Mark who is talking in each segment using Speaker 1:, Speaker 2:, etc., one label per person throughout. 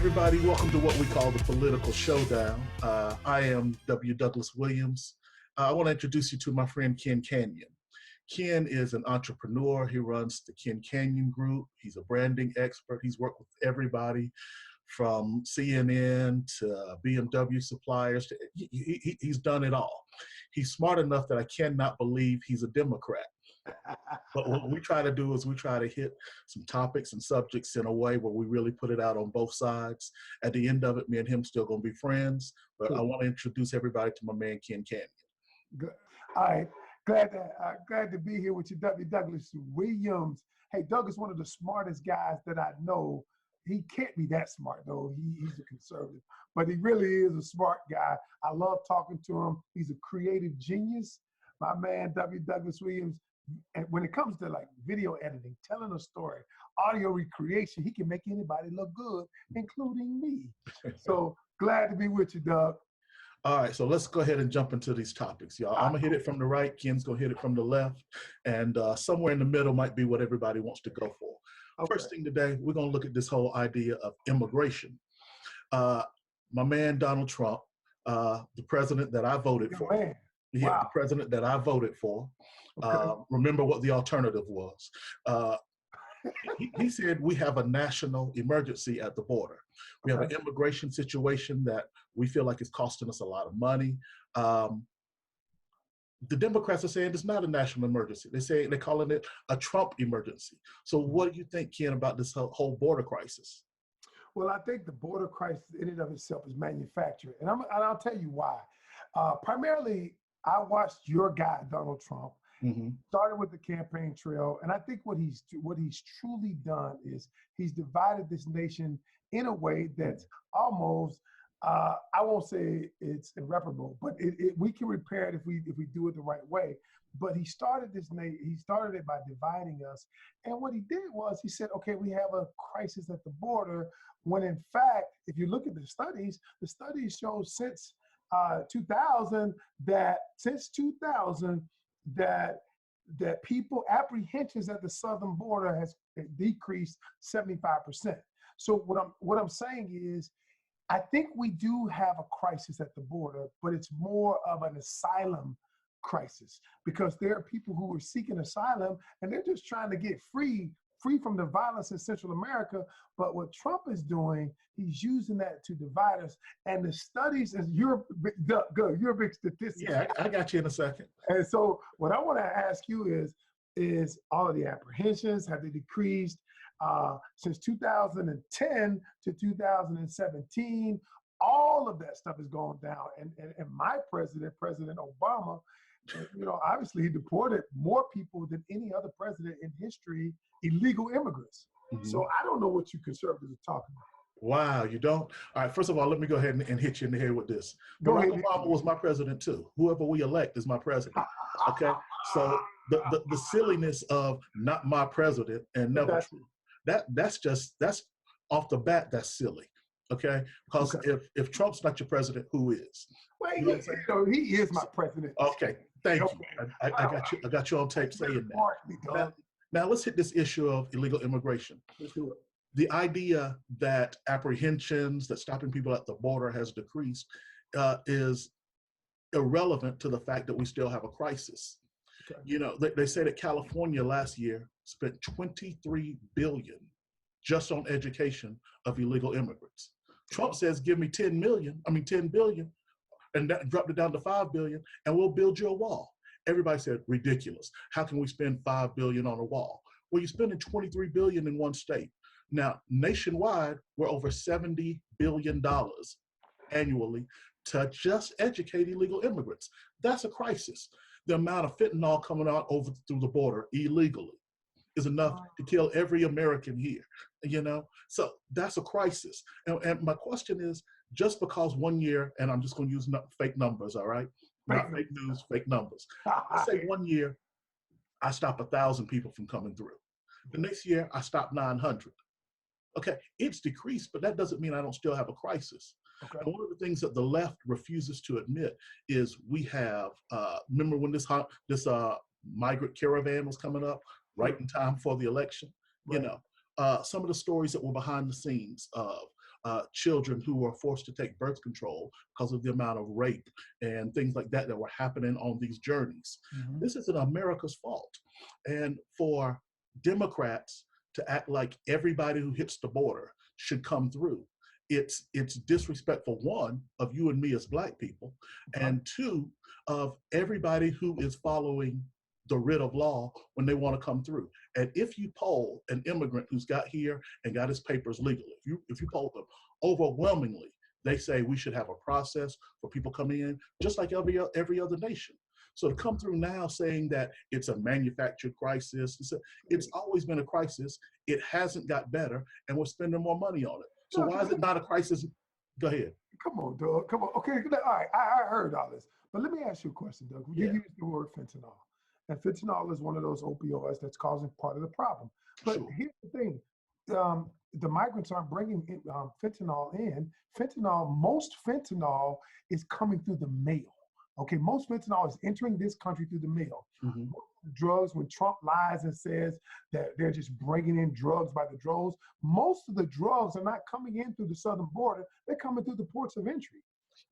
Speaker 1: everybody. Welcome to what we call the Political Showdown. I am W. Douglas Williams. I want to introduce you to my friend Ken Canion. Ken is an entrepreneur. He runs the Ken Canion Group. He's a branding expert. He's worked with everybody from CNN to BMW suppliers. He's done it all. He's smart enough that I cannot believe he's a Democrat. But what we try to do is we try to hit some topics and subjects in a way where we really put it out on both sides. At the end of it, me and him still going to be friends. But I want to introduce everybody to my man, Ken Canion.
Speaker 2: Good. All right. Glad to be here with you, W. Douglas Williams. Hey, Doug is one of the smartest guys that I know. He can't be that smart, though. He's a conservative. But he really is a smart guy. I love talking to him. He's a creative genius. My man, W. Douglas Williams. And when it comes to like video editing, telling a story, audio recreation, he can make anybody look good, including me. So glad to be with you, Doug.
Speaker 1: All right, so let's go ahead and jump into these topics, y'all. I'm gonna hit it from the right, Ken's gonna hit it from the left, and somewhere in the middle might be what everybody wants to go for. Okay. First thing today, we're gonna look at this whole idea of immigration. My man, Donald Trump, the president that I voted for.
Speaker 2: Man.
Speaker 1: Yeah,
Speaker 2: Wow.
Speaker 1: the president that I voted for. Okay. Remember what the alternative was. He said we have a national emergency at the border. We have an immigration situation that we feel like is costing us a lot of money. The Democrats are saying it's not a national emergency. They're calling it a Trump emergency. So what do you think, Ken, about this whole border crisis?
Speaker 2: Well, I think the border crisis in and of itself is manufactured. And I'll tell you why. Primarily, I watched your guy, Donald Trump, started with the campaign trail. And I think what he's truly done is he's divided this nation in a way that's almost, I won't say it's irreparable, but we can repair it if we do it the right way. But he started it by dividing us. And what he did was he said, okay, we have a crisis at the border, when in fact, if you look at the studies show since 2000 that people apprehensions at the southern border has decreased 75%. So what I'm saying is, I think we do have a crisis at the border, but it's more of an asylum crisis, because there are people who are seeking asylum and they're just trying to get free from the violence in Central America. But what Trump is doing, he's using that to divide us. And the studies, and you're a big statistic.
Speaker 1: Yeah, I got you in a second.
Speaker 2: And so what I want to ask you is all of the apprehensions, have they decreased since 2010 to 2017? All of that stuff is going down. And my President Obama, obviously he deported more people than any other president in history, illegal immigrants. So I don't know what you conservatives are talking about.
Speaker 1: Wow, you don't? All right, first of all, let me go ahead and hit you in the head with this. Barack Obama was my president too. Whoever we elect is my president, okay? So the silliness of not my president and never true, that's off the bat, that's silly, okay? Because if Trump's not your president, who is?
Speaker 2: Well, he is my president.
Speaker 1: Okay, thank you. I got you on tape saying that. Now let's hit this issue of illegal immigration.
Speaker 2: Let's do it.
Speaker 1: The idea that apprehensions, that stopping people at the border has decreased is irrelevant to the fact that we still have a crisis. Okay. They say that California last year spent $23 billion just on education of illegal immigrants. Trump says, give me 10 billion, and that dropped it down to 5 billion, and we'll build you a wall. Everybody said, ridiculous. How can we spend 5 billion on a wall? Well, you're spending 23 billion in one state. Now, nationwide, we're over $70 billion annually to just educate illegal immigrants. That's a crisis. The amount of fentanyl coming out through the border illegally is enough to kill every American here, So that's a crisis. And my question is, just because one year, and I'm just going to use fake numbers, all right? Not fake news, fake numbers. Let's say 1 year, I stop 1,000 people from coming through. The next year, I stop 900. Okay, it's decreased, but that doesn't mean I don't still have a crisis. Okay. And one of the things that the left refuses to admit is we have, remember when this migrant caravan was coming up right in time for the election? Right. Some of the stories that were behind the scenes of children who were forced to take birth control because of the amount of rape and things like that that were happening on these journeys. This isn't America's fault. And for Democrats to act like everybody who hits the border should come through, it's disrespectful, one, of you and me as Black people, and two, of everybody who is following the writ of law when they want to come through. And if you poll an immigrant who's got here and got his papers legally, if you poll them, overwhelmingly, they say we should have a process for people coming in, just like every other nation. So to come through now saying that it's a manufactured crisis, it's always been a crisis. It hasn't got better, and we're spending more money on it. So why is it not a crisis? Go ahead.
Speaker 2: Come on, Doug. Come on. Okay, all right. I heard all this. But let me ask you a question, Doug. You used the word fentanyl. And fentanyl is one of those opioids that's causing part of the problem. But here's the thing. The migrants aren't bringing fentanyl in. Most fentanyl is coming through the mail. Okay, most fentanyl is entering this country through the mail. Drugs, when Trump lies and says that they're just bringing in drugs by the droves, most of the drugs are not coming in through the southern border. They're coming through the ports of entry.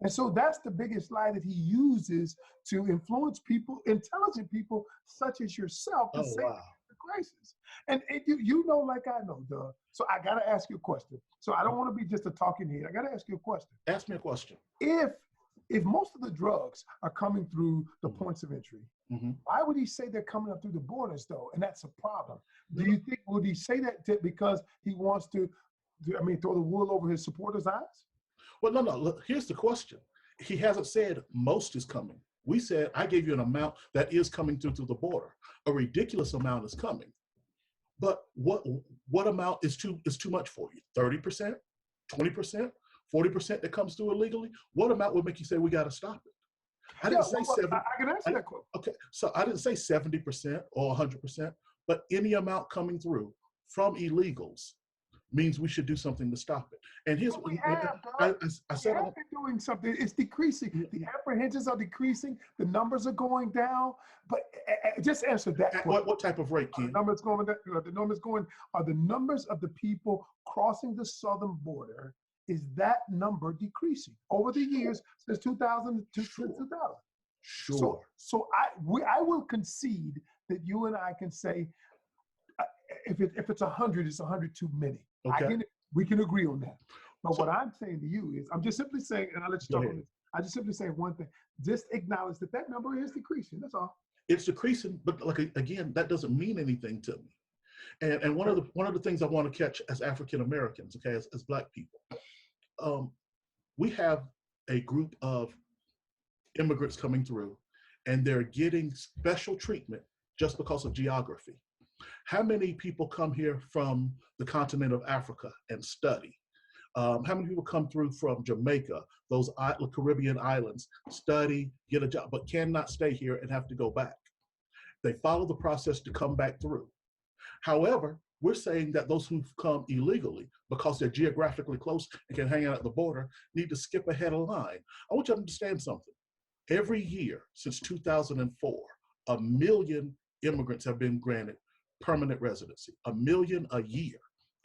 Speaker 2: And so that's the biggest lie that he uses to influence people, intelligent people such as yourself, to say the crisis. And you know, like I know, Doug. So I got to ask you a question. So I don't want to be just a talking head. I got to ask you a question.
Speaker 1: Ask me a question.
Speaker 2: If most of the drugs are coming through the points of entry, why would he say they're coming up through the borders, though? And that's a problem. Do you think, would he say that because he wants to, throw the wool over his supporters' eyes?
Speaker 1: Well, no. Look, here's the question. He hasn't said most is coming. We said, I gave you an amount that is coming through the border. A ridiculous amount is coming. But what amount is too much for you? 30%? 20%? 40% that comes through illegally? What amount would make you say we got to stop it? I didn't say 70.
Speaker 2: I can answer that question.
Speaker 1: Okay, so I didn't say 70% or 100%, but any amount coming through from illegals means we should do something to stop it. And here's what I said.
Speaker 2: We're doing something. It's decreasing. The apprehensions are decreasing. The numbers are going down. But just answer that question.
Speaker 1: What type of rate, Ken?
Speaker 2: The numbers going. Are the numbers of the people crossing the southern border? Is that number decreasing over the years since 2000 to 2000?
Speaker 1: Sure.
Speaker 2: So I will concede that you and I can say if it's 100, it's 100 too many.
Speaker 1: Okay.
Speaker 2: We can agree on that. But what I'm saying to you is, I'm just simply saying, and I'll let you talk on this. I just simply say one thing: just acknowledge that number is decreasing. That's all.
Speaker 1: It's decreasing, but like again, that doesn't mean anything to me. And one of the things I want to catch as African Americans, okay, as Black people, we have a group of immigrants coming through, and they're getting special treatment just because of geography. How many people come here from the continent of Africa and study? How many people come through from Jamaica, those Caribbean islands, study, get a job, but cannot stay here and have to go back? They follow the process to come back through. However, we're saying that those who've come illegally, because they're geographically close and can hang out at the border, need to skip ahead of line. I want you to understand something. Every year since 2004, 1 million immigrants have been granted permanent residency, 1 million a year,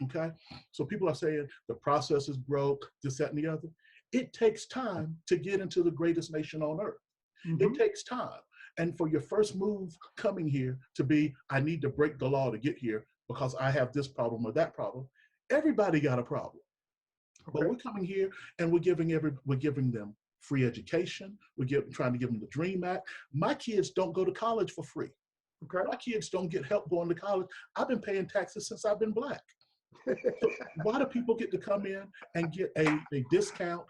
Speaker 1: okay? So people are saying the process is broke, this, that, and the other. It takes time to get into the greatest nation on earth. It takes time. And for your first move coming here to be, I need to break the law to get here because I have this problem or that problem, everybody got a problem. Okay. But we're coming here and we're giving them free education. Trying to give them the DREAM Act. My kids don't go to college for free. Okay. My kids don't get help going to college. I've been paying taxes since I've been Black. So why do people get to come in and get a discount?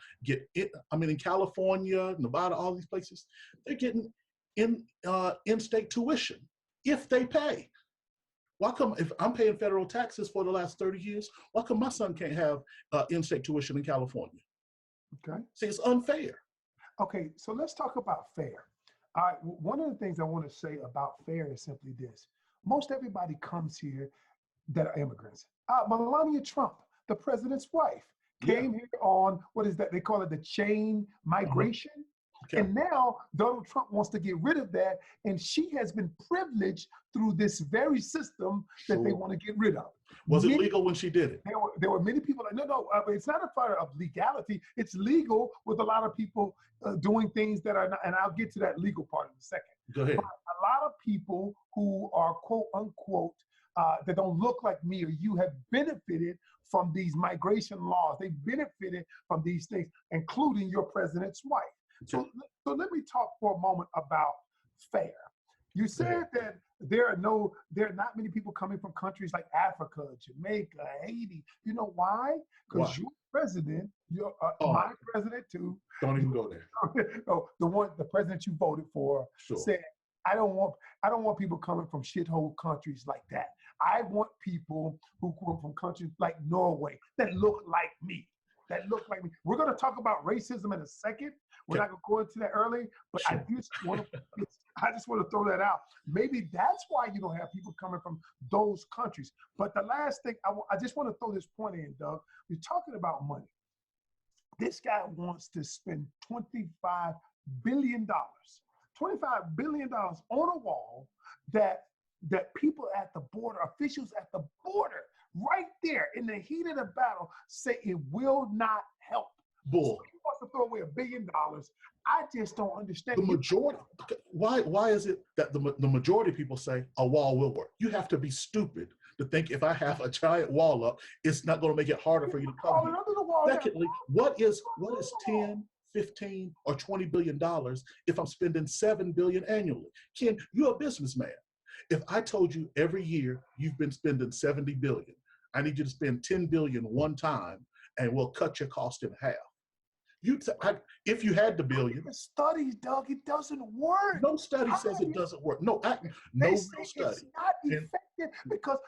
Speaker 1: In California, Nevada, all these places, they're getting in-state tuition if they pay. Why come, if I'm paying federal taxes for the last 30 years, why come my son can't have in-state tuition in California?
Speaker 2: Okay.
Speaker 1: See, it's unfair.
Speaker 2: Okay, so let's talk about fair. One of the things I want to say about fair is simply this. Most everybody comes here that are immigrants. Melania Trump, the president's wife, came here on, what is that? They call it the chain migration.
Speaker 1: Okay.
Speaker 2: And now Donald Trump wants to get rid of that. And she has been privileged through this very system that they want to get rid of.
Speaker 1: Was it legal when she did it?
Speaker 2: There were many people like, no, it's not a matter of legality. It's legal with a lot of people doing things that are not, and I'll get to that legal part in a second.
Speaker 1: Go ahead.
Speaker 2: But a lot of people who are quote unquote, that don't look like me or you have benefited from these migration laws. They benefited from these things, including your president's wife. Okay. So let me talk for a moment about fair. You said that there are not many people coming from countries like Africa, Jamaica, Haiti. You know why? Because your president, my president too.
Speaker 1: Don't even go there.
Speaker 2: The president you voted for said, I don't want people coming from shithole countries like that. I want people who come from countries like Norway that look like me. We're going to talk about racism in a second. We're not going to go into that early, but I just want to throw that out. Maybe that's why you don't have people coming from those countries. But the last thing, I just want to throw this point in, Doug. We're talking about money. This guy wants to spend $25 billion. $25 billion on a wall that people at the border, officials at the border, right there in the heat of the battle, say it will not help.
Speaker 1: Bull.
Speaker 2: So he wants to throw away $1 billion. I just don't understand.
Speaker 1: The majority. Why is it that the majority of people say a wall will work? You have to be stupid to think if I have a giant wall up, it's not going to make it harder for you to come here. Secondly, what is 10, 15, or $20 billion if I'm spending $7 billion annually? Ken, you're a businessman. If I told you every year you've been spending $70 billion, I need you to spend $10 billion one time, and we'll cut your cost in half. If you had the billion.
Speaker 2: The studies, Doug, it doesn't work.
Speaker 1: No study says it doesn't work. No real study.
Speaker 2: It's not effective because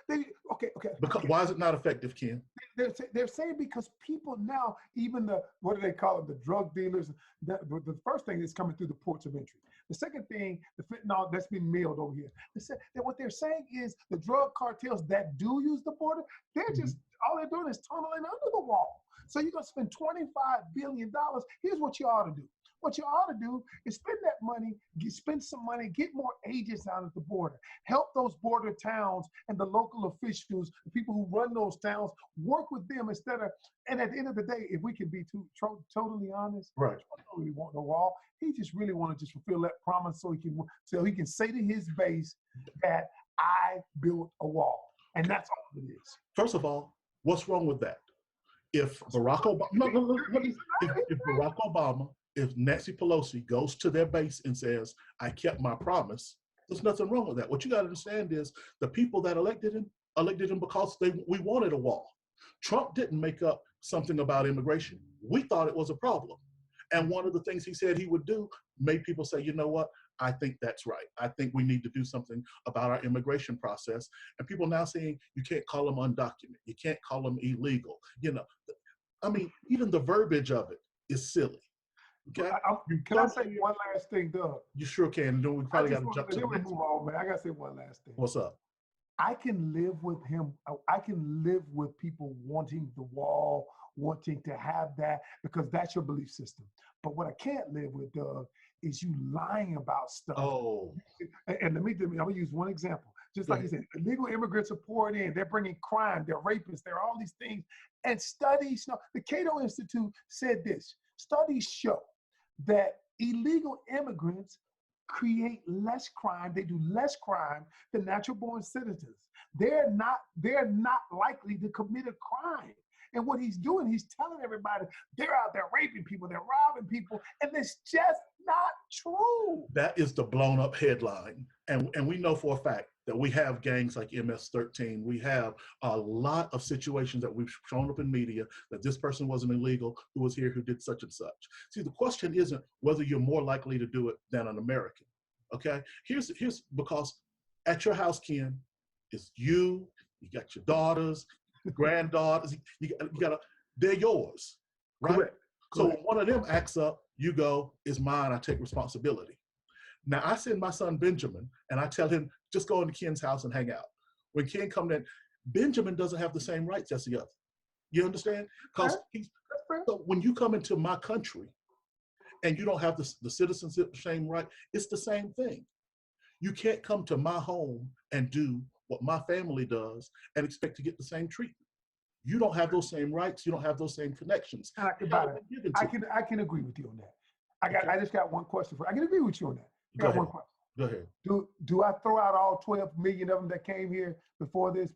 Speaker 1: Because why is it not effective, Ken?
Speaker 2: They're saying because people now, even what do they call it? The drug dealers. The first thing is coming through the ports of entry. The second thing, the fentanyl that's being mailed over here. What they're saying is the drug cartels that do use the border, they're just all they're doing is tunneling under the wall. So you're going to spend $25 billion. Here's what you ought to do. What you ought to do is spend that money, spend some money, get more agents out at the border, help those border towns and the local officials, the people who run those towns, work with them and at the end of the day, if we can be totally honest,
Speaker 1: right.
Speaker 2: Trump don't really want no wall. He just really want to just fulfill that promise so he can say to his base that I built a wall. And that's all it is.
Speaker 1: First of all, what's wrong with that? If Barack Obama, if Nancy Pelosi goes to their base and says, I kept my promise, there's nothing wrong with that. What you got to understand is the people that elected him because we wanted a wall. Trump didn't make up something about immigration. We thought it was a problem. And one of the things he said he would do made people say, you know what? I think that's right. I think we need to do something about our immigration process. And people now saying you can't call them undocumented. You can't call them illegal. I mean, even the verbiage of it is silly. Okay.
Speaker 2: Can I say one last thing, Doug?
Speaker 1: You sure can. We probably got to jump to the next
Speaker 2: one. Man. I got to say one last thing.
Speaker 1: What's up?
Speaker 2: I can live with him. I can live with people wanting the wall, wanting to have that, because that's your belief system. But what I can't live with, Doug, is you lying about stuff.
Speaker 1: Oh.
Speaker 2: And I'm gonna use one example. Just like you said, illegal immigrants are pouring in. They're bringing crime. They're rapists. They're all these things. And studies, the Cato Institute said this. Studies show that illegal immigrants create less crime. They do less crime than natural-born citizens. They're not likely to commit a crime. And what he's doing, he's telling everybody they're out there raping people, they're robbing people, and it's just not true.
Speaker 1: That is the blown up headline. And we know for a fact that we have gangs like MS-13. We have a lot of situations that we've shown up in media that this person wasn't illegal, who was here, who did such and such. See, the question isn't whether you're more likely to do it than an American, okay? Here's because at your house, Ken, it's you got your daughters, granddaughters, they're yours, right?
Speaker 2: Correct.
Speaker 1: So when one of them acts up, you go, it's mine, I take responsibility. Now I send my son Benjamin and I tell him, just go into Ken's house and hang out. When Ken comes in, Benjamin doesn't have the same rights as the other. You understand? Because so when you come into my country and you don't have the citizenship same right, it's the same thing. You can't come to my home and do what my family does and expect to get the same treatment. You don't have those same rights. You don't have those same connections.
Speaker 2: I can agree with you on that. I just got one question for you. I can agree with you on that. One question.
Speaker 1: Go ahead.
Speaker 2: Do I throw out all 12 million of them that came here before these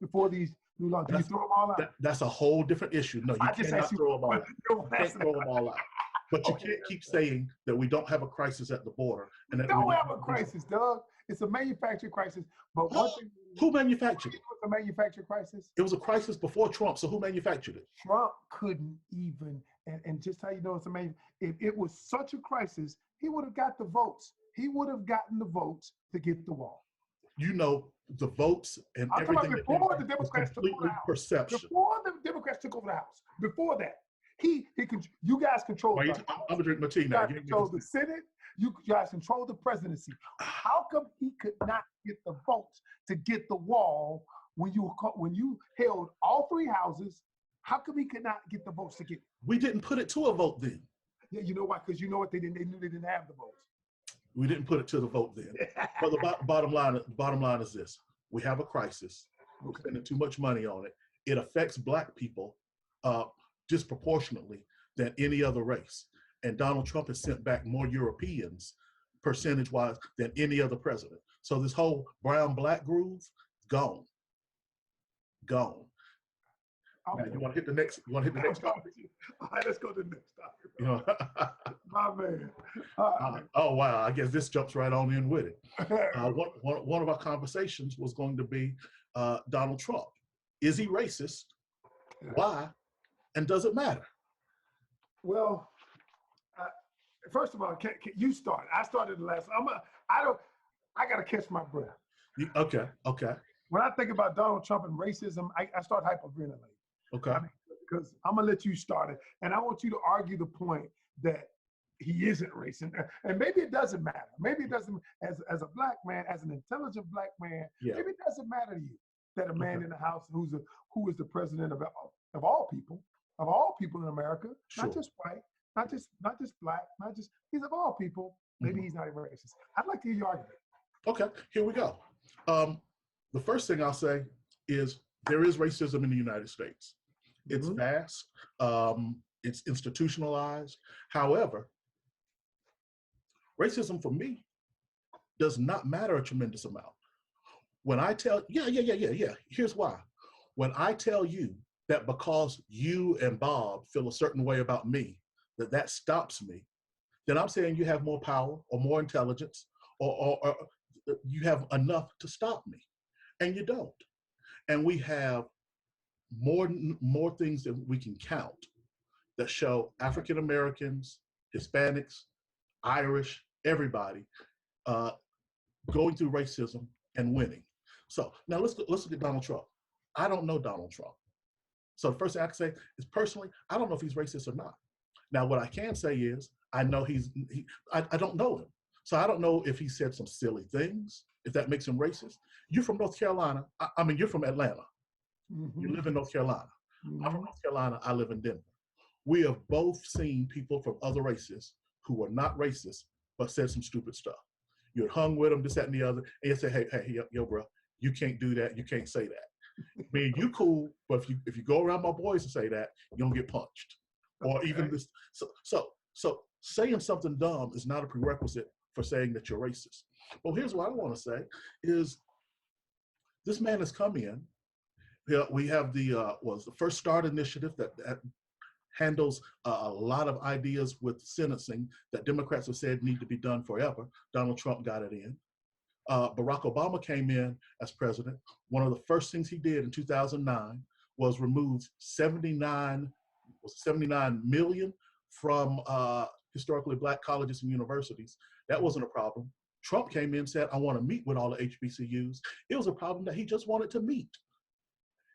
Speaker 2: new laws? Do you throw them all out?
Speaker 1: That's a whole different issue. No, you cannot throw them all out. You can't throw them all out. But you can't keep saying that we don't have a crisis at the border. And that
Speaker 2: we don't have a crisis, Doug. It's a manufactured crisis. But one thing,
Speaker 1: who manufactured it?
Speaker 2: It was a manufactured crisis.
Speaker 1: It was a crisis before Trump. So who manufactured it?
Speaker 2: Trump couldn't even. And just how you know it's amazing. If it was such a crisis, he would have got the votes. He would have gotten the votes to get the wall.
Speaker 1: You know, the votes and everything.
Speaker 2: Before the Democrats took over the House.
Speaker 1: Perception.
Speaker 2: Before the Democrats took over the House. Before that, you guys control.
Speaker 1: I'm gonna drink my tea now.
Speaker 2: You guys control the Senate. You guys control the presidency. How come he could not get the votes to get the wall when you held all three houses? How come he could not get the votes to get?
Speaker 1: We didn't put it to a vote then.
Speaker 2: Yeah, you know why? Because you know what? They knew they didn't have the votes.
Speaker 1: We didn't put it to the vote then. But the bottom line is this: we have a crisis. We're spending too much money on it. It affects Black people disproportionately than any other race. And Donald Trump has sent back more Europeans, percentage-wise, than any other president. So this whole brown-black groove, gone. Now, you want to hit the next? You want to hit the next topic?
Speaker 2: All right, let's go to the next topic. My man.
Speaker 1: Oh wow! I guess this jumps right on in with it. One of our conversations was going to be Donald Trump. Is he racist? Why? And does it matter?
Speaker 2: Well, first of all, can you start? I started the last. I got to catch my breath.
Speaker 1: Okay.
Speaker 2: When I think about Donald Trump and racism, I start hyperventilating.
Speaker 1: Okay.
Speaker 2: Because I'm gonna let you start it, and I want you to argue the point that he isn't racist, and maybe it doesn't matter. Maybe it doesn't. As a Black man, as an intelligent Black man, maybe it doesn't matter to you that a man in the House who is the president of all people in America, not just white, not just Black, he's of all people. Maybe he's not a racist. I'd like to hear your argument. Okay,
Speaker 1: here we go. The first thing I'll say is there is racism in the United States. It's vast. It's institutionalized. However, racism for me does not matter a tremendous amount. When I tell, here's why. When I tell you that because you and Bob feel a certain way about me, that stops me, then I'm saying you have more power or more intelligence or you have enough to stop me. And you don't. And we have more things that we can count that show African Americans, Hispanics, Irish, everybody going through racism and winning. So now let's look at Donald Trump. I don't know Donald Trump. So the first thing I can say is personally, I don't know if he's racist or not. Now what I can say is I know I don't know him. So I don't know if he said some silly things, if that makes him racist. You're from North Carolina. I mean, you're from Atlanta. You live in North Carolina. I'm from North Carolina. I live in Denver. We have both seen people from other races who were not racist, but said some stupid stuff. You're hung with them, this, that, and the other, and you say, hey, yo, bro, you can't do that. You can't say that. I mean, you cool, but if you go around my boys and say that, you don't get punched. Or even this. So saying something dumb is not a prerequisite for saying that you're racist. Well, here's what I want to say is this man has come in. We have the First Start initiative that handles a lot of ideas with sentencing that Democrats have said need to be done forever. Donald Trump got it in. Barack Obama came in as president. One of the first things he did in 2009 was remove 79 million from historically Black colleges and universities. That wasn't a problem. Trump came in and said, I want to meet with all the HBCUs. It was a problem that he just wanted to meet.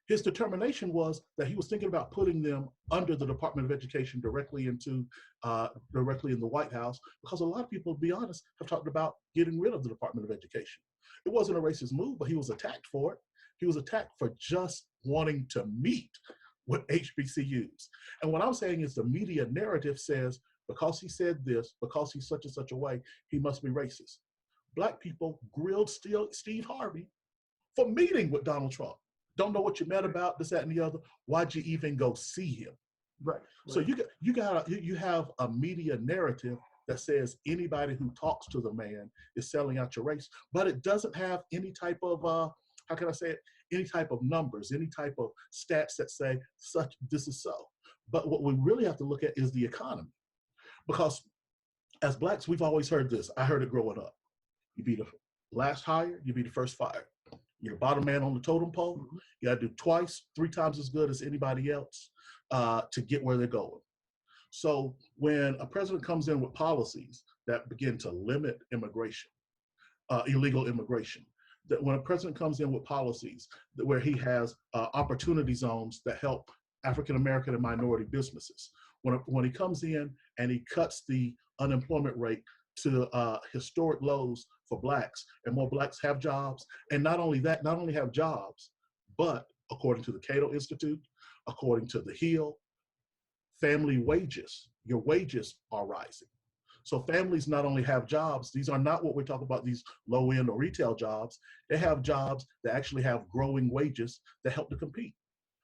Speaker 1: His determination was that he was thinking about putting them under the Department of Education directly in the White House, because a lot of people, to be honest, have talked about getting rid of the Department of Education. It wasn't a racist move, but he was attacked for it. He was attacked for just wanting to meet with HBCUs. And what I'm saying is the media narrative says because he said this, because he's such and such a way, he must be racist. Black people grilled Steve Harvey for meeting with Donald Trump. Don't know what you met about, this, that, and the other. Why'd you even go see him?
Speaker 2: Right.
Speaker 1: So you have a media narrative that says anybody who talks to the man is selling out your race, but it doesn't have any type of how can I say it? Any type of numbers, any type of stats that say this is so. But what we really have to look at is the economy, because as Blacks, we've always heard this. I heard it growing up. You be the last hired, you be the first fired. You're bottom man on the totem pole. Mm-hmm. You got to do twice, 3 times as good as anybody else to get where they're going. So when a president comes in with policies that begin to limit immigration, illegal immigration, that when a president comes in with policies where he has opportunity zones that help African American and minority businesses, when he comes in and he cuts the unemployment rate to historic lows for Blacks, and more Blacks have jobs, and not only that, not only have jobs, but according to the Cato Institute, according to the Hill, family wages, your wages are rising. So families not only have jobs, these are not what we're talking about, these low-end or retail jobs. They have jobs that actually have growing wages that help to compete.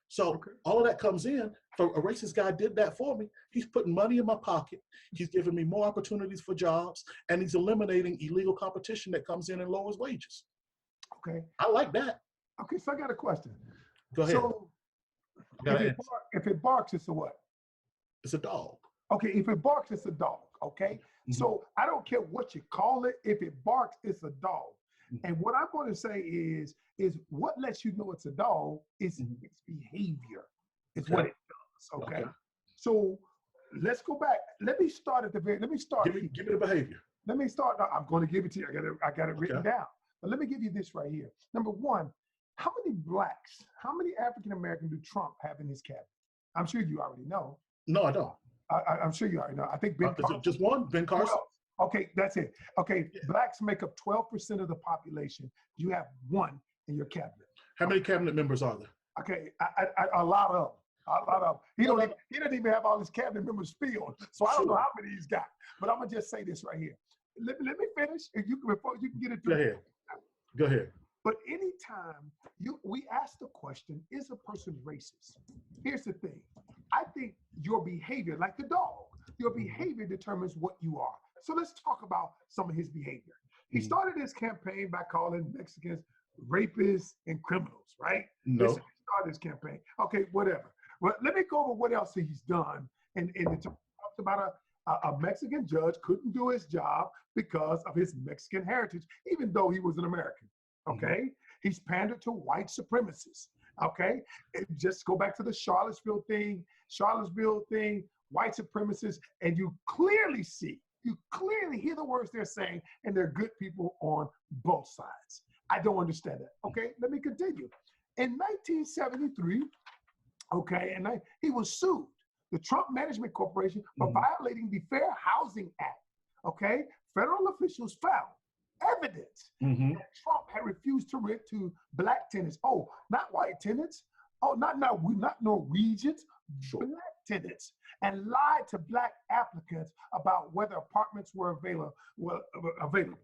Speaker 1: So all of that comes in. So a racist guy did that for me. He's putting money in my pocket. He's giving me more opportunities for jobs, and he's eliminating illegal competition that comes in and lowers wages.
Speaker 2: Okay.
Speaker 1: I like that.
Speaker 2: Okay, so I got a question.
Speaker 1: Go ahead.
Speaker 2: So if it barks, it's a what?
Speaker 1: It's a dog.
Speaker 2: Okay, if it barks, it's a dog. Okay. Mm-hmm. So I don't care what you call it. If it barks, it's a dog. Mm-hmm. And what I'm going to say is what lets you know it's a dog is its behavior. It's what it does. Okay. So let's go back. Let me start at the very. Let me start.
Speaker 1: Give me the behavior.
Speaker 2: Let me start. I'm going to give it to you. I got it written down. But let me give you this right here. Number one, how many Blacks, how many African Americans do Trump have in his cabinet? I'm sure you already know.
Speaker 1: No, I don't.
Speaker 2: I'm sure you already know. I think Ben Carson.
Speaker 1: Just one, Ben Carson.
Speaker 2: Okay, that's it. Okay, Blacks make up 12% of the population. You have one in your cabinet.
Speaker 1: How many cabinet members are there?
Speaker 2: Okay, a lot of them. He doesn't even have all his cabinet members filled. So I don't know how many he's got. But I'm gonna just say this right here. Let me finish. If you can, before you can get it.
Speaker 1: Go ahead.
Speaker 2: But anytime we ask the question, is a person racist? Here's the thing. I think your behavior, like the dog, your behavior determines what you are. So let's talk about some of his behavior. He started his campaign by calling Mexicans rapists and criminals, right?
Speaker 1: No.
Speaker 2: He started his campaign. Okay, whatever. Well, let me go over what else he's done. And it talks about a Mexican judge couldn't do his job because of his Mexican heritage, even though he was an American. Okay, he's pandered to white supremacists. Okay, just go back to the Charlottesville thing, white supremacists, and you clearly hear the words they're saying, and they're good people on both sides. I don't understand that. Okay, let me continue. In 1973, he was sued, the Trump Management Corporation, for violating the Fair Housing Act. Okay, federal officials found evidence that Trump had refused to rent to Black tenants. Oh, not white tenants. Oh, not Norwegians, Black tenants, and lied to Black applicants about whether apartments were available. I'm going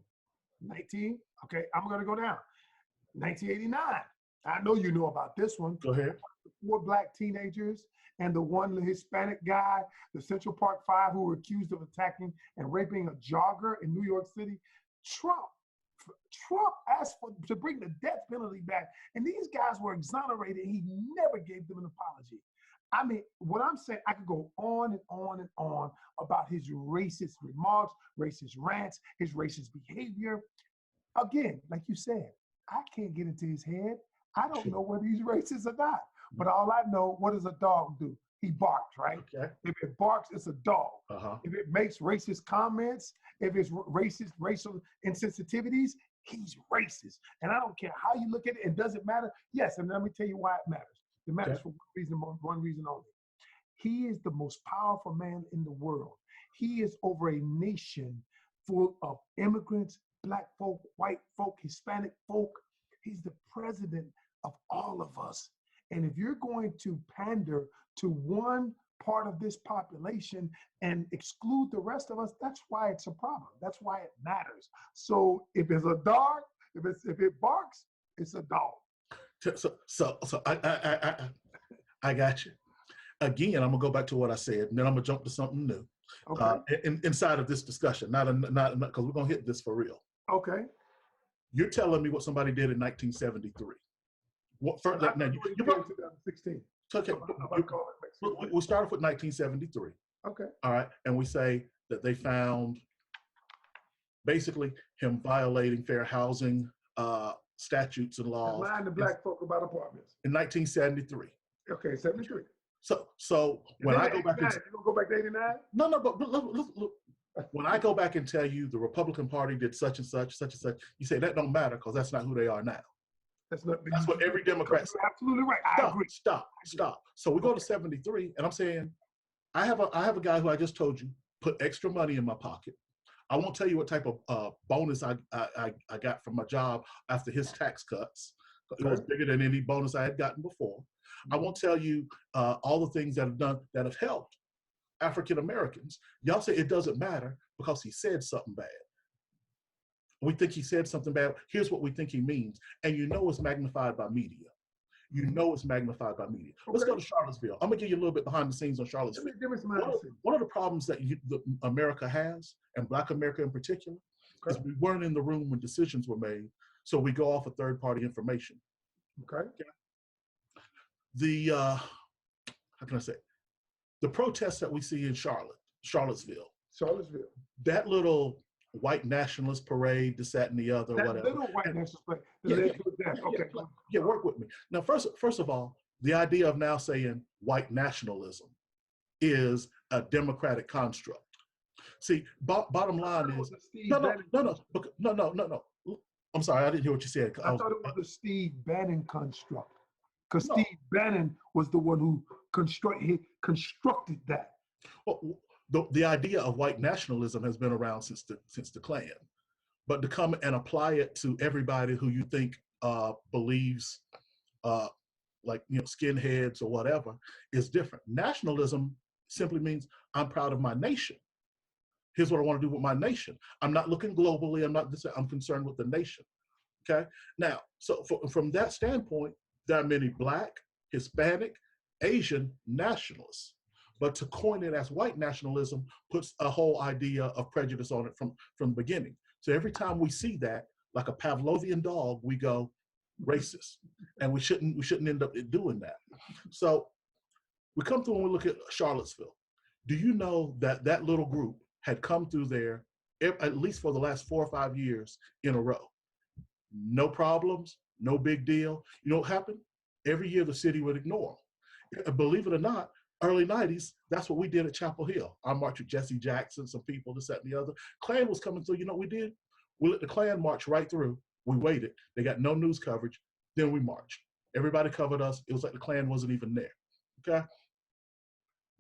Speaker 2: to go down. 1989. I know you know about this one.
Speaker 1: Go ahead.
Speaker 2: 4 Black teenagers and the one Hispanic guy, the Central Park 5, who were accused of attacking and raping a jogger in New York City. Trump asked to bring the death penalty back, and these guys were exonerated, and he never gave them an apology. I mean, what I'm saying, I could go on and on and on about his racist remarks, racist rants, his racist behavior. Again, like you said, I can't get into his head. I don't know whether he's racist or not. But all I know, what does a dog do? He barks, right? Okay. If it barks, it's a dog. If it makes racist comments, if it's racial insensitivities, he's racist. And I don't care how you look at it, it doesn't matter. Yes, and let me tell you why it matters. It matters for one reason only. He is the most powerful man in the world. He is over a nation full of immigrants, Black folk, white folk, Hispanic folk. He's the president of all of us. And if you're going to pander to one part of this population and exclude the rest of us, that's why it's a problem. That's why it matters. So if it's a dog, if it barks, it's a dog.
Speaker 1: So I got you. Again, I'm gonna go back to what I said, and then I'm gonna jump to something new.
Speaker 2: Okay.
Speaker 1: Inside of this discussion, not because we're gonna hit this for real.
Speaker 2: Okay.
Speaker 1: You're telling me what somebody did in 1973. What first? Now, you
Speaker 2: 2016.
Speaker 1: Okay. We start off with 1973.
Speaker 2: Okay.
Speaker 1: All right, and we say that they found basically him violating fair housing statutes and laws.
Speaker 2: Lying to black folk about apartments.
Speaker 1: In 1973.
Speaker 2: Okay, 73.
Speaker 1: So when I go back,
Speaker 2: you gonna go back to 89?
Speaker 1: No, but look. When I go back and tell you the Republican Party did such and such, you say that don't matter because that's not who they are now. That's what every Democrat says.
Speaker 2: Absolutely right. I agree.
Speaker 1: Stop. So we go to 73, and I'm saying, I have a guy who I just told you put extra money in my pocket. I won't tell you what type of bonus I got from my job after his tax cuts. It was bigger than any bonus I had gotten before. I won't tell you all the things that have helped African Americans. Y'all say it doesn't matter because he said something bad. We think he said something bad. Here's what we think he means. And you know it's magnified by media. Let's go to Charlottesville. I'm going to give you a little bit behind the scenes on Charlottesville. One of the problems that America has, and Black America in particular, is we weren't in the room when decisions were made. So we go off of third-party information.
Speaker 2: Okay.
Speaker 1: How can I say? The protests that we see in Charlottesville, that little white nationalist parade, this, that, and the other,
Speaker 2: that
Speaker 1: whatever.
Speaker 2: Little white nationalist parade.
Speaker 1: Yeah, work with me. Now, first of all, the idea of now saying white nationalism is a democratic construct. See, bottom line is no. I'm sorry, I didn't hear what you said.
Speaker 2: I thought it was the Steve Bannon construct. Because Steve Bannon was the one who constructed that.
Speaker 1: Well, the idea of white nationalism has been around since the Klan, but to come and apply it to everybody who you think believes, like skinheads or whatever, is different. Nationalism simply means I'm proud of my nation. Here's what I want to do with my nation. I'm not looking globally. I'm concerned with the nation. Okay. Now, so from that standpoint, there are many Black, Hispanic, Asian nationalists, but to coin it as white nationalism puts a whole idea of prejudice on it from the beginning. So every time we see that, like a Pavlovian dog, we go racist, and we shouldn't end up doing that. So we come through and we look at Charlottesville. Do you know that little group had come through there at least for the last 4 or 5 years in a row? No problems. No big deal. You know what happened? Every year the city would ignore them. Believe it or not, early 90s, that's what we did at Chapel Hill. I marched with Jesse Jackson, some people, this, that, and the other. Klan was coming through. You know what we did? We let the Klan march right through. We waited. They got no news coverage. Then we marched. Everybody covered us. It was like the Klan wasn't even there. Okay?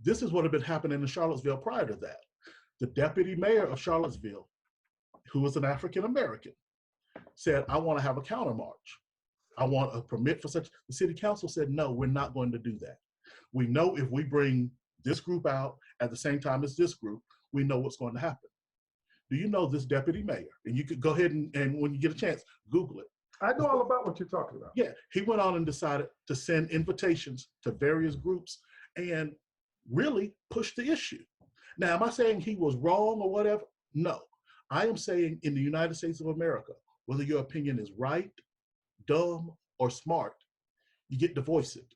Speaker 1: This is what had been happening in Charlottesville prior to that. The deputy mayor of Charlottesville, who was an African American, said, I want to have a counter march. I want a permit for such. The city council said, no, we're not going to do that. We know if we bring this group out at the same time as this group, we know what's going to happen. Do you know this deputy mayor? And you could go ahead and when you get a chance, Google it.
Speaker 2: I know all about what you're talking about.
Speaker 1: Yeah, he went on and decided to send invitations to various groups and really push the issue. Now, am I saying he was wrong or whatever? No. I am saying in the United States of America, whether your opinion is right, dumb, or smart, you get to voice it.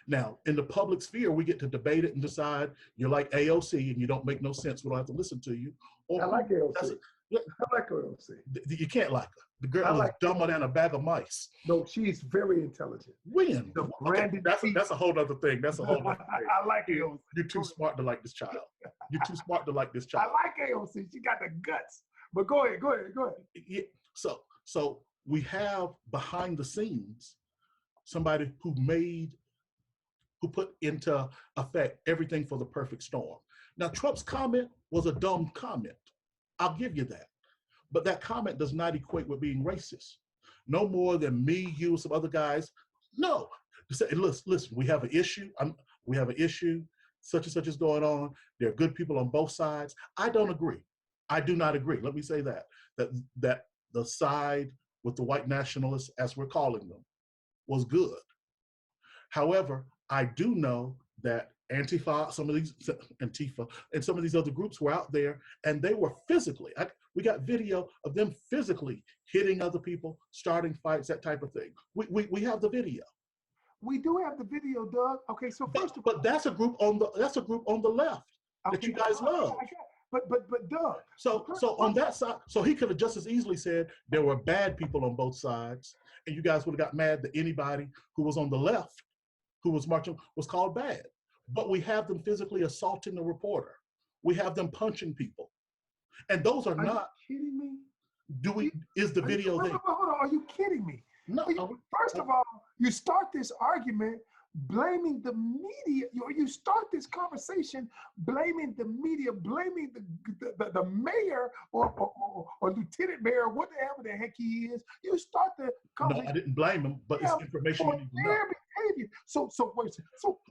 Speaker 1: Now, in the public sphere, we get to debate it and decide you're like AOC and you don't make no sense. We don't have to listen to you.
Speaker 2: Or, I like AOC. I like AOC.
Speaker 1: You can't like her. The girl is dumber than a bag of mice.
Speaker 2: No, she's very intelligent.
Speaker 1: When? Okay, that's a whole other thing. That's a whole other thing.
Speaker 2: I like AOC.
Speaker 1: You're too smart to like this child. You're too smart to like this child.
Speaker 2: I like AOC. She got the guts. But go ahead.
Speaker 1: Yeah, so we have behind the scenes somebody who put into effect everything for the perfect storm. Now, Trump's comment was a dumb comment. I'll give you that. But that comment does not equate with being racist. No more than me, you, some other guys. No. Listen, we have an issue. We have an issue. such and such is going on. There are good people on both sides. I don't agree. I do not agree. Let me say that the side with the white nationalists, as we're calling them, was good. However, I do know that Antifa, and some of these other groups were out there, and they were physically. We got video of them physically hitting other people, starting fights, that type of thing. We have the video.
Speaker 2: We do have the video, Doug. Okay, so first of all,
Speaker 1: but that's a group on the left that you guys love.
Speaker 2: But Doug.
Speaker 1: So on that side, so he could have just as easily said there were bad people on both sides, and you guys would have got mad that anybody who was on the left who was marching was called bad. But we have them physically assaulting the reporter. We have them punching people. And those are not.
Speaker 2: You kidding me?
Speaker 1: Is the video there?
Speaker 2: Hold on, are you kidding me?
Speaker 1: No.
Speaker 2: First of all, you start this argument blaming the media. You start this conversation blaming the media, blaming the mayor or lieutenant mayor, whatever the heck he is. You start the conversation.
Speaker 1: No, I didn't blame him, but it's information you need to know.
Speaker 2: Behavior. So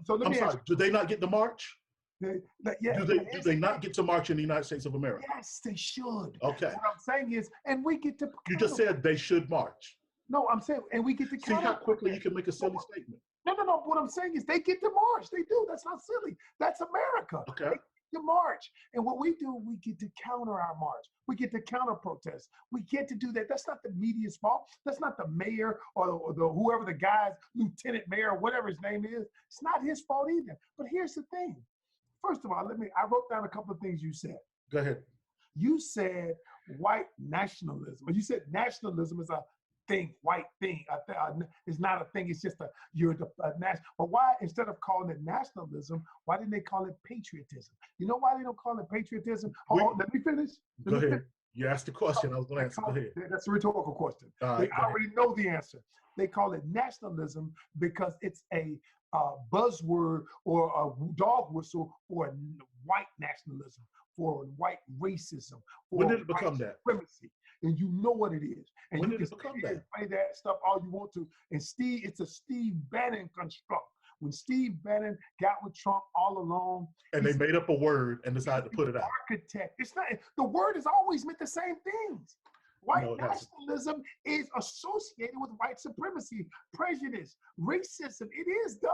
Speaker 2: let me ask you.
Speaker 1: Do they not get to march?
Speaker 2: Yeah,
Speaker 1: do they not get to march in the United States of America?
Speaker 2: Yes, they should.
Speaker 1: Okay.
Speaker 2: What I'm saying is, and we get to.
Speaker 1: You just said they should march.
Speaker 2: No, I'm saying, and we get to.
Speaker 1: See how quickly you can make a silly statement.
Speaker 2: No. What I'm saying is, they get to march. They do. That's not silly. That's America.
Speaker 1: Okay.
Speaker 2: They get to march, and what we do, we get to counter our march. We get to counter protest. We get to do that. That's not the media's fault. That's not the mayor or the whoever the guy's lieutenant mayor, whatever his name is. It's not his fault either. But here's the thing. First of all, I wrote down a couple of things you said.
Speaker 1: Go ahead.
Speaker 2: You said white nationalism, or you said nationalism is a thing, white thing. It's not a thing. It's just national. But why, instead of calling it nationalism, why didn't they call it patriotism? You know why they don't call it patriotism? Let me finish.
Speaker 1: Go ahead. You asked the question. I was going to answer. Go ahead.
Speaker 2: That's a rhetorical question.
Speaker 1: Right,
Speaker 2: I already know the answer. They call it nationalism because it's a buzzword or a dog whistle for white nationalism, for white racism. For
Speaker 1: when did it become that?
Speaker 2: Supremacy. And you know what it is. And
Speaker 1: when
Speaker 2: you
Speaker 1: did
Speaker 2: can
Speaker 1: it become that?
Speaker 2: play that stuff all you want to. And it's a Steve Bannon construct. When Steve Bannon got with Trump all along.
Speaker 1: And they made up a word and decided to put it out.
Speaker 2: Architect. It's not, the word has always meant the same things. White nationalism is associated with white supremacy, prejudice, racism. It is, dog.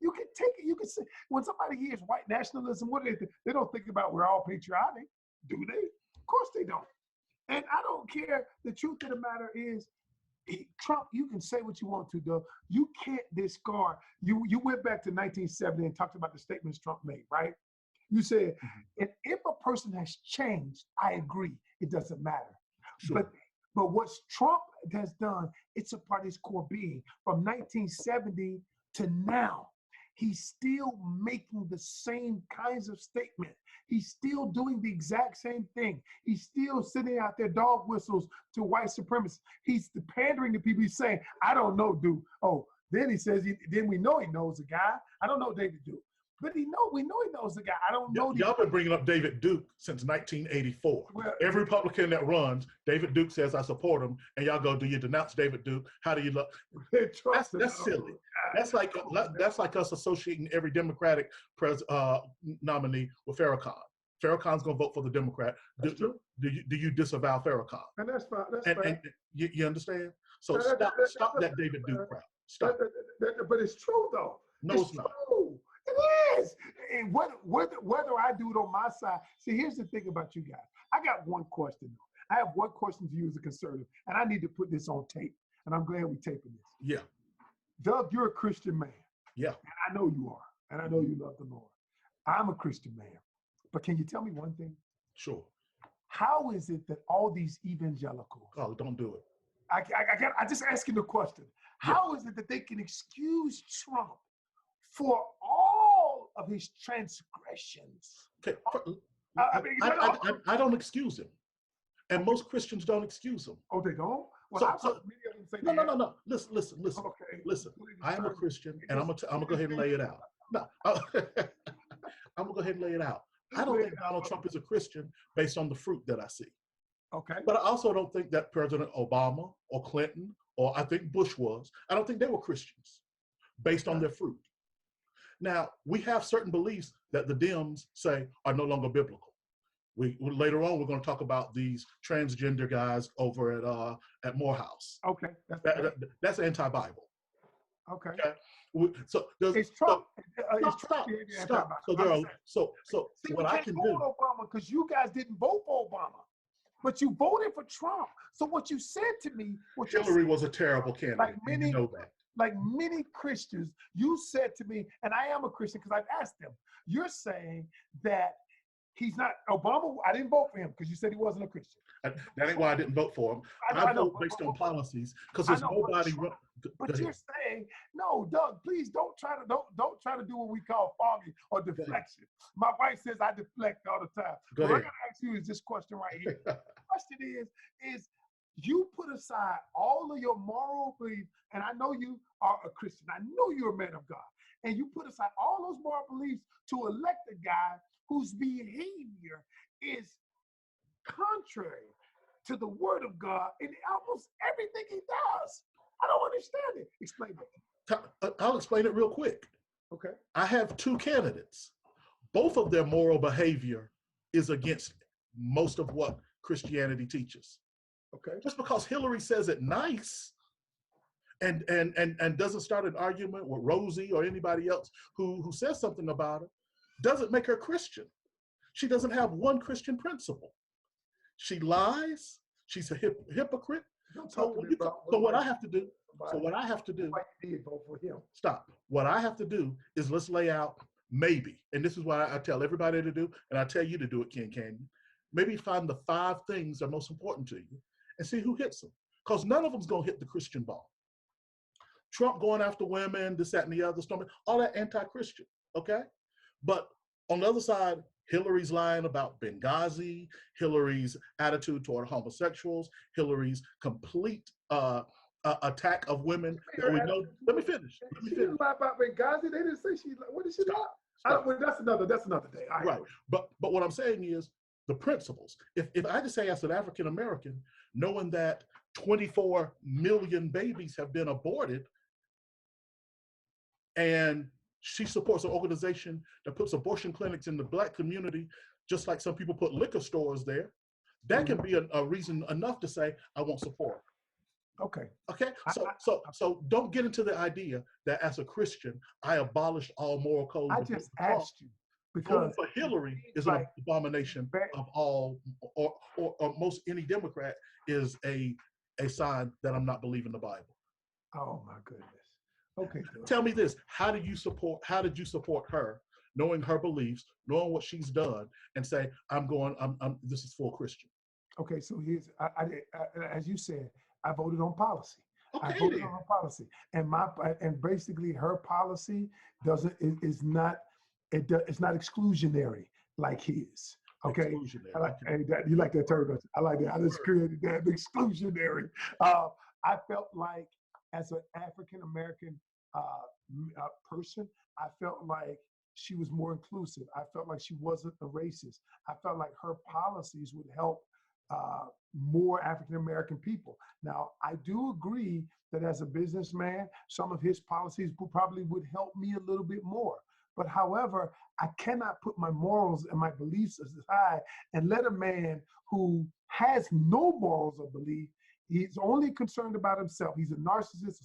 Speaker 2: You can take it. You can say, when somebody hears white nationalism, what do they think? They don't think about we're all patriotic, do they? Of course they don't. And I don't care. The truth of the matter is, Trump, you can say what you want to, though. You can't discard. You went back to 1970 and talked about the statements Trump made, right? You said, if a person has changed, I agree. It doesn't matter. Sure. But what Trump has done, it's a part of his core being. From 1970 to now, he's still making the same kinds of statements. He's still doing the exact same thing. He's still sitting out there dog whistles to white supremacists. He's pandering to people. He's saying, I don't know, dude. Oh, then he says, then we know he knows the guy. I don't know David Duke. But we know he knows the guy. I don't know.
Speaker 1: Y'all been bringing up David Duke since 1984. Well, every Republican that runs, David Duke says, I support him. And y'all go, do you denounce David Duke? How do you look? That's silly. That's like us associating every Democratic nominee with Farrakhan. Farrakhan's going to vote for the Democrat. Do you disavow Farrakhan?
Speaker 2: And that's fine. That's fine.
Speaker 1: And you understand? So stop that David Duke crowd. Stop.
Speaker 2: But it's true, though.
Speaker 1: No, it's not.
Speaker 2: True. It is. And whether I do it on my side, see, here's the thing about you guys. I got one question. I have one question to you as a conservative, and I need to put this on tape. And I'm glad we're taping this.
Speaker 1: Yeah.
Speaker 2: Doug, you're a Christian man.
Speaker 1: Yeah.
Speaker 2: And I know you are. And I know you love the Lord. I'm a Christian man. But can you tell me one thing?
Speaker 1: Sure.
Speaker 2: How is it that all these evangelicals?
Speaker 1: Oh, don't do it.
Speaker 2: I just asking the question. How is it that they can excuse Trump for all of his transgressions?
Speaker 1: Okay. I don't excuse him. And most Christians don't excuse him.
Speaker 2: Oh, they don't? Well, many of them say
Speaker 1: no. Listen.
Speaker 2: Okay.
Speaker 1: Listen. I am a Christian, and I'm gonna go ahead and lay it out. No, I'm gonna go ahead and lay it out. I don't think Donald Trump is a Christian based on the fruit that I see.
Speaker 2: Okay.
Speaker 1: But I also don't think that President Obama or Clinton or I think Bush was. I don't think they were Christians based on their fruit. Now, we have certain beliefs that the Dems say are no longer biblical. Later on, we're going to talk about these transgender guys over at Morehouse.
Speaker 2: Okay.
Speaker 1: That's anti-Bible.
Speaker 2: Okay.
Speaker 1: So
Speaker 2: it's Trump.
Speaker 1: Stop. So
Speaker 2: See,
Speaker 1: what I can do.
Speaker 2: Obama, because you guys didn't vote for Obama, but you voted for Trump. So what you said to me,
Speaker 1: Hillary was a terrible candidate.
Speaker 2: Like many,
Speaker 1: you know that.
Speaker 2: Like many Christians, you said to me, and I am a Christian because I've asked them. You're saying that he's not Obama. I didn't vote for him because you said he wasn't a Christian.
Speaker 1: That ain't why I didn't vote for him. I vote based on policies because there's nobody.
Speaker 2: But you're saying no, Doug. Please don't try to do what we call farming or deflection. My wife says I deflect all the time. What I'm gonna ask you is this question right here. The question is you put aside all of your moral beliefs, and I know you are a Christian. I know you're a man of God, and you put aside all those moral beliefs to elect a guy whose behavior is contrary to the word of God in almost everything he does. I don't understand it. Explain it.
Speaker 1: I'll explain it real quick.
Speaker 2: Okay.
Speaker 1: I have two candidates. Both of their moral behavior is against most of what Christianity teaches.
Speaker 2: Okay.
Speaker 1: Just because Hillary says it nice and doesn't start an argument with Rosie or anybody else who says something about it, doesn't make her Christian. She doesn't have one Christian principle. She lies. She's a hypocrite. So what I have to do.
Speaker 2: Why you did vote for him?
Speaker 1: Stop. What I have to do is let's lay out maybe, and this is what I tell everybody to do, and I tell you to do it, Ken Canion. Maybe find the 5 things that are most important to you and see who hits them. Because none of them's gonna hit the Christian ball. Trump going after women, this, that, and the other, all that anti-Christian, okay? But on the other side, Hillary's lying about Benghazi, Hillary's attitude toward homosexuals, Hillary's complete attack of women that we know. Let me finish.
Speaker 2: She didn't lie about Benghazi. They didn't say she. What did she lie? Well, that's another day.
Speaker 1: Right. But what I'm saying is the principles. If I just say as an African American, knowing that 24 million babies have been aborted, and she supports an organization that puts abortion clinics in the Black community, just like some people put liquor stores there, that can be a reason enough to say, I won't support.
Speaker 2: Okay.
Speaker 1: Okay. So don't get into the idea that as a Christian, I abolished all moral codes.
Speaker 2: I just asked you because
Speaker 1: for Hillary is an abomination of all, or most any Democrat is a sign that I'm not believing the Bible.
Speaker 2: Oh my goodness. Okay.
Speaker 1: Tell me this: How did you support her, knowing her beliefs, knowing what she's done, and say, this is full Christian?
Speaker 2: Okay, so here's as you said, I voted on policy.
Speaker 1: Okay,
Speaker 2: I voted on her policy, and basically her policy it's not exclusionary like his. Okay, you like that term? I like that. I just created that exclusionary. I felt like as an African American person, I felt like she was more inclusive. I felt like she wasn't a racist. I felt like her policies would help more African American people. Now, I do agree that as a businessman, some of his policies probably would help me a little bit more. But however, I cannot put my morals and my beliefs aside and let a man who has no morals or belief, he's only concerned about himself. He's a narcissist,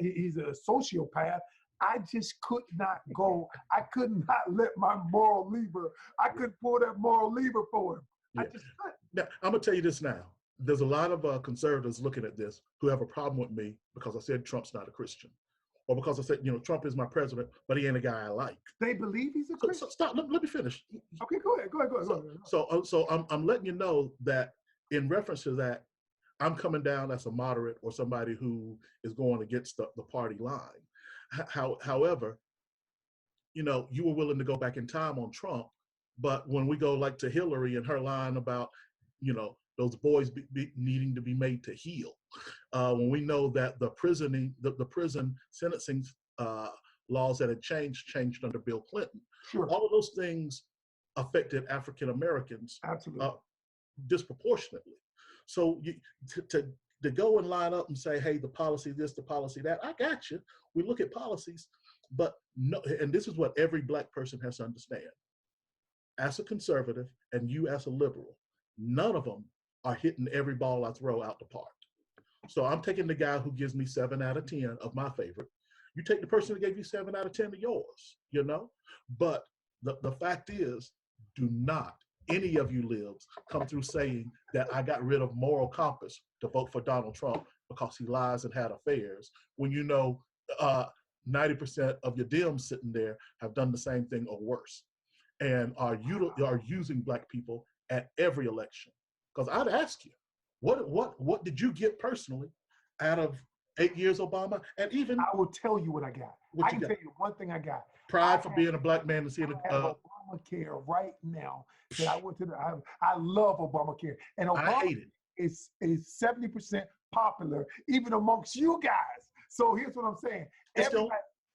Speaker 2: he's a sociopath. I just could not go. I could not let my moral lever. I couldn't pull that moral lever for him.
Speaker 1: Yeah.
Speaker 2: I just couldn't.
Speaker 1: Now, I'm gonna tell you this now. There's a lot of conservatives looking at this who have a problem with me because I said Trump's not a Christian, or because I said, Trump is my president, but he ain't a guy I like.
Speaker 2: They believe he's a Christian.
Speaker 1: So stop. Let me finish.
Speaker 2: Okay, go ahead.
Speaker 1: So I'm letting you know that in reference to that, I'm coming down as a moderate or somebody who is going against the party line. However, you were willing to go back in time on Trump, but when we go like to Hillary and her line about, those boys needing to be made to heal, when we know that the prison sentencing laws that had changed under Bill Clinton,
Speaker 2: sure,
Speaker 1: all of those things affected African Americans
Speaker 2: absolutely
Speaker 1: disproportionately. So to go and line up and say, hey, the policy this, the policy that, I got you. We look at policies. But no, and this is what every Black person has to understand. As a conservative and you as a liberal, none of them are hitting every ball I throw out the park. So I'm taking the guy who gives me 7 out of 10 of my favorite. You take the person that gave you 7 out of 10 of yours, you know? But the fact is, do not, any of you libs, come through saying that I got rid of moral compass to vote for Donald Trump because he lies and had affairs, when you know 90% of your Dems sitting there have done the same thing or worse, and are using Black people at every election. Because I'd ask you, what did you get personally out of 8 years Obama? And even
Speaker 2: I will tell you what I got. I can tell you one thing I got.
Speaker 1: Pride for being a Black man and seeing
Speaker 2: Obamacare right now. That I went to I love Obamacare, and
Speaker 1: I hate it.
Speaker 2: Is 70% popular even amongst you guys. So here's what I'm saying.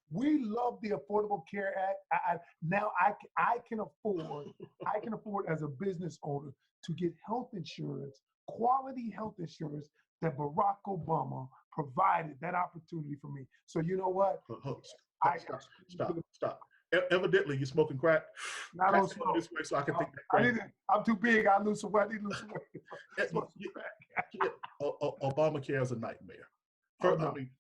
Speaker 2: We love the Affordable Care Act. Now I can afford as a business owner to get health insurance, quality health insurance that Barack Obama provided that opportunity for me. So you know what?
Speaker 1: Stop. Evidently, you're smoking crack.
Speaker 2: I don't smoke
Speaker 1: this way so I can think that
Speaker 2: I'm too big. I lose some weight. I need to lose some weight.
Speaker 1: Obamacare is a nightmare.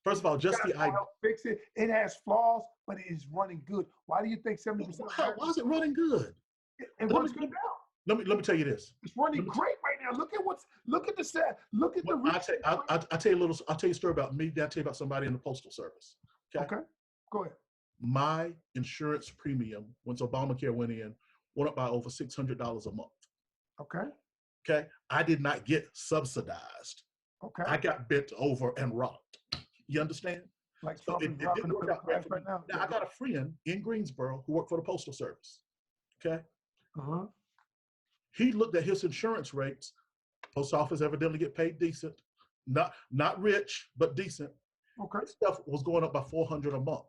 Speaker 1: First of all, just the idea.
Speaker 2: Fix it. It has flaws, but it is running good. Why do you think 70%?
Speaker 1: Why is it running good?
Speaker 2: It runs good now.
Speaker 1: Let me tell you this.
Speaker 2: It's running great right now. Look at the stat. Look at the.
Speaker 1: I'll tell you a story about me. Then I'll tell you about somebody in the Postal Service.
Speaker 2: Okay. Go ahead.
Speaker 1: My insurance premium, once Obamacare went up by over $600 a month. Okay. I did not get subsidized.
Speaker 2: Okay.
Speaker 1: I got bent over and robbed. You understand?
Speaker 2: Like so it didn't work out right now.
Speaker 1: Now I got a friend in Greensboro who worked for the Postal Service. Okay. He looked at his insurance rates. Post office evidently get paid decent, not rich, but decent.
Speaker 2: Okay.
Speaker 1: His stuff was going up by $400 a month.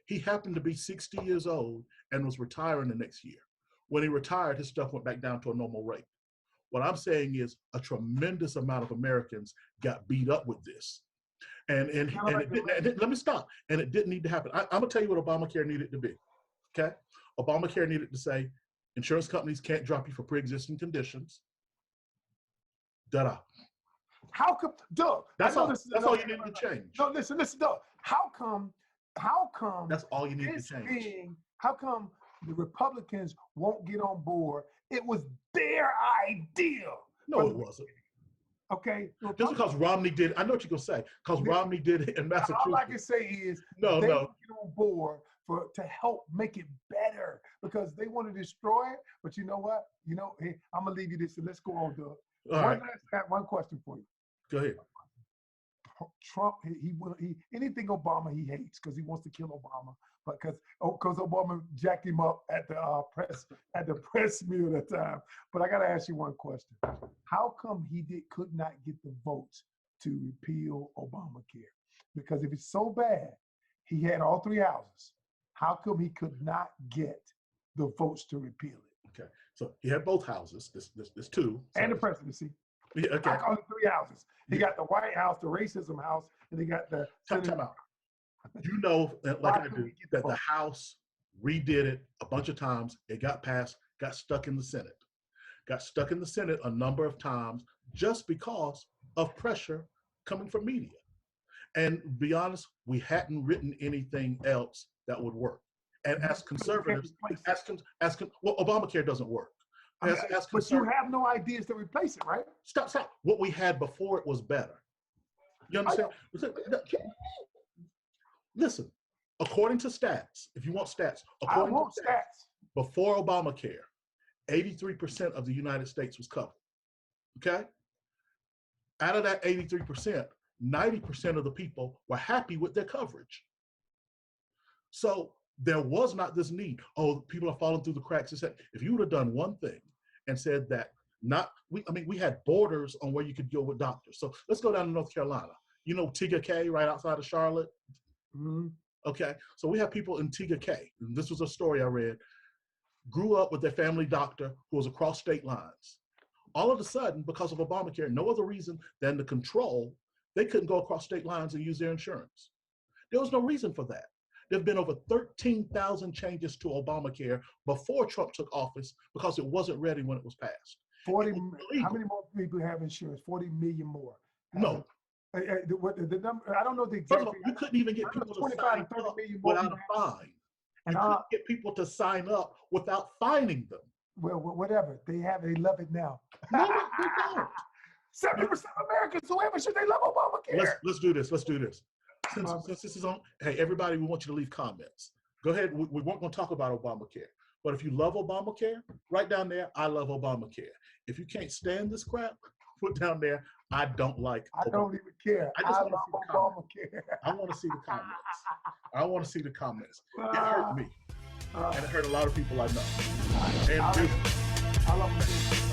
Speaker 1: He happened to be 60 years old and was retiring the next year. When he retired, his stuff went back down to a normal rate. What I'm saying is a tremendous amount of Americans got beat up with this. And let me stop. And it didn't need to happen. I'm going to tell you what Obamacare needed to be. Okay? Obamacare needed to say, insurance companies can't drop you for pre-existing conditions. Da-da.
Speaker 2: How come, Doug?
Speaker 1: That's all you need to change.
Speaker 2: No, listen, Doug. How come?
Speaker 1: That's all you need to change.
Speaker 2: How come the Republicans won't get on board? It was their idea.
Speaker 1: No, it wasn't.
Speaker 2: Okay.
Speaker 1: Just because Romney did, I know what you're gonna say. Because Romney did it in Massachusetts.
Speaker 2: All I can say is they get on board to help make it better because they want to destroy it. But you know what? Hey, I'm gonna leave you this and let's go on, Doug. One question for you.
Speaker 1: Go ahead.
Speaker 2: Trump, he anything Obama he hates because he wants to kill Obama, but because Obama jacked him up at the press meal at the time. But I got to ask you one question: how come he could not get the votes to repeal Obamacare? Because if it's so bad, he had all 3 houses. How come he could not get the votes to repeal it?
Speaker 1: Okay, so he had both houses. This 2
Speaker 2: and the presidency.
Speaker 1: Yeah, okay.
Speaker 2: I call it 3 houses. He got the White House, the racism house, and he got the
Speaker 1: Time out. You know, like I do, that the House redid it a bunch of times. It got passed, got stuck in the Senate. Got stuck in the Senate a number of times just because of pressure coming from media. And be honest, we hadn't written anything else that would work. And as conservatives, well, Obamacare doesn't work.
Speaker 2: But you have no ideas to replace it, right?
Speaker 1: Stop. What we had before it was better. You understand? Listen, according to stats, if you want stats, before Obamacare, 83% of the United States was covered. Okay? Out of that 83%, 90% of the people were happy with their coverage. So there was not this need. Oh, people are falling through the cracks. If you would have done one thing and said that we had borders on where you could go with doctors. So let's go down to North Carolina. You know Tigger K right outside of Charlotte?
Speaker 2: Mm-hmm.
Speaker 1: Okay, so we have people in Tigger K, and this was a story I read, grew up with their family doctor who was across state lines. All of a sudden, because of Obamacare, no other reason than the control, they couldn't go across state lines and use their insurance. There was no reason for that. There've been over 13,000 changes to Obamacare before Trump took office because it wasn't ready when it was passed.
Speaker 2: 40. How many more people have insurance? 40 million more.
Speaker 1: No.
Speaker 2: The number, I don't know the exact.
Speaker 1: First of all, you couldn't even get people to sign up without a fine. You couldn't get people to sign up without fining them.
Speaker 2: Well, whatever. They love it now.
Speaker 1: No, they don't.
Speaker 2: 70% of Americans, whoever should they love Obamacare?
Speaker 1: Let's do this. Since this is on, hey, everybody, we want you to leave comments. Go ahead. We weren't going to talk about Obamacare. But if you love Obamacare, write down there, I love Obamacare. If you can't stand this crap, put down there, I don't like
Speaker 2: Obamacare. I don't even care. I love Obamacare.
Speaker 1: I want to see the comments. It hurt me. And it hurt a lot of people I know.
Speaker 2: I love it.